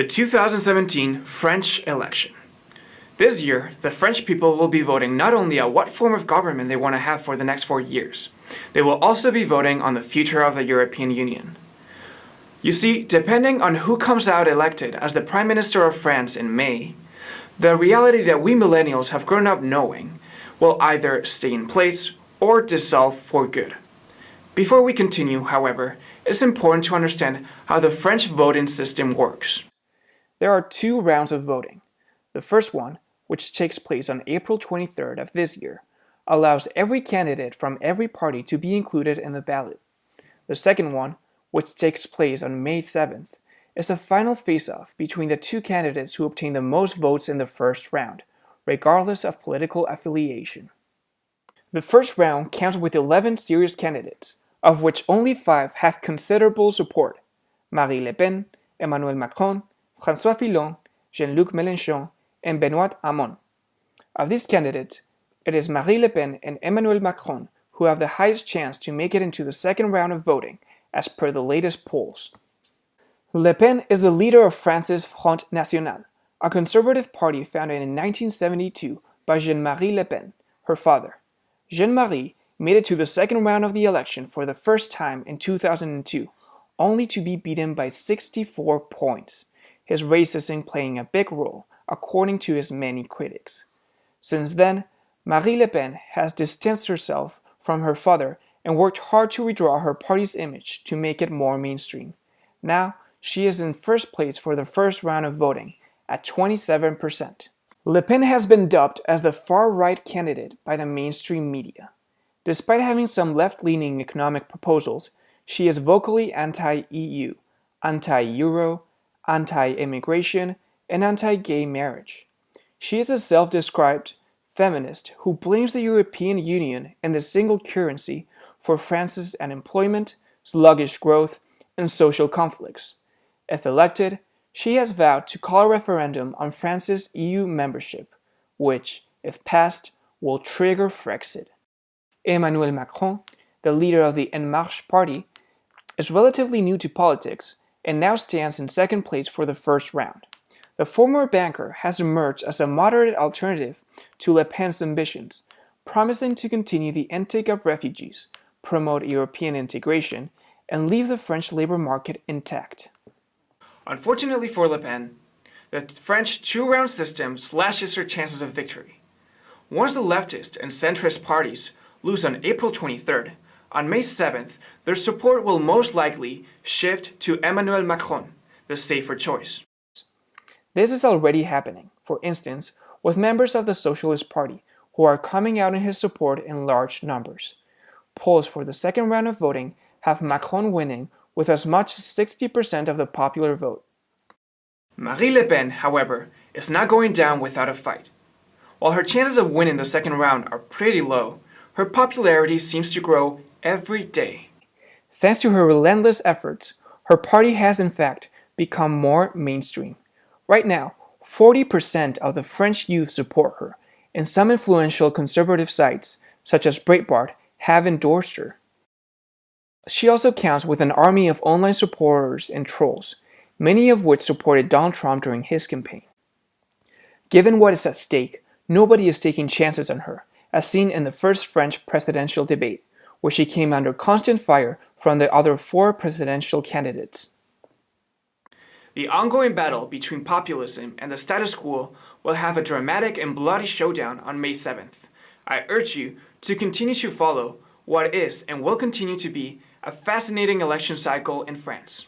The 2017 French election. This year, the French people will be voting not only on what form of government they want to have for the next 4 years, they will also be voting on the future of the European Union. You see, depending on who comes out elected as the Prime Minister of France in May, the reality that we millennials have grown up knowing will either stay in place or dissolve for good. Before we continue, however, it's important to understand how the French voting system works. There are 2 rounds of voting. The first one, which takes place on April 23rd of this year, allows every candidate from every party to be included in the ballot. The second one, which takes place on May 7th, is a final face-off between the 2 candidates who obtain the most votes in the first round, regardless of political affiliation. The first round counts with 11 serious candidates, of which only 5 have considerable support: Marine Le Pen, Emmanuel Macron, François Fillon, Jean-Luc Mélenchon, and Benoît Hamon. Of these candidates, it is Marine Le Pen and Emmanuel Macron who have the highest chance to make it into the second round of voting, as per the latest polls. Le Pen is the leader of France's Front National, a conservative party founded in 1972 by Jean-Marie Le Pen, her father. Jean-Marie made it to the second round of the election for the first time in 2002, only to be beaten by 64 points, his racism playing a big role, according to his many critics. Since then, Marine Le Pen has distanced herself from her father and worked hard to redraw her party's image to make it more mainstream. Now, she is in first place for the first round of voting, at 27%. Le Pen has been dubbed as the far-right candidate by the mainstream media. Despite having some left-leaning economic proposals, she is vocally anti-EU, anti-Euro, anti-immigration, and anti-gay marriage. She is a self-described feminist who blames the European Union and the single currency for France's unemployment, sluggish growth, and social conflicts. If elected, she has vowed to call a referendum on France's EU membership, which, if passed, will trigger Frexit. Emmanuel Macron, the leader of the En Marche party, is relatively new to politics and now stands in second place for the first round. The former banker has emerged as a moderate alternative to Le Pen's ambitions, promising to continue the intake of refugees, promote European integration, and leave the French labor market intact. Unfortunately for Le Pen, the French 2-round system slashes her chances of victory. Once the leftist and centrist parties lose on April 23rd, on May 7th, their support will most likely shift to Emmanuel Macron, the safer choice. This is already happening, for instance, with members of the Socialist Party who are coming out in his support in large numbers. Polls for the second round of voting have Macron winning with as much as 60% of the popular vote. Marine Le Pen, however, is not going down without a fight. While her chances of winning the second round are pretty low, her popularity seems to grow every day. Thanks to her relentless efforts, her party has in fact become more mainstream. Right now, 40% of the French youth support her, and some influential conservative sites, such as Breitbart, have endorsed her. She also counts with an army of online supporters and trolls, many of which supported Donald Trump during his campaign. Given what is at stake, nobody is taking chances on her, as seen in the first French presidential debate, where she came under constant fire from the other 4 presidential candidates. The ongoing battle between populism and the status quo will have a dramatic and bloody showdown on May 7th. I urge you to continue to follow what is and will continue to be a fascinating election cycle in France.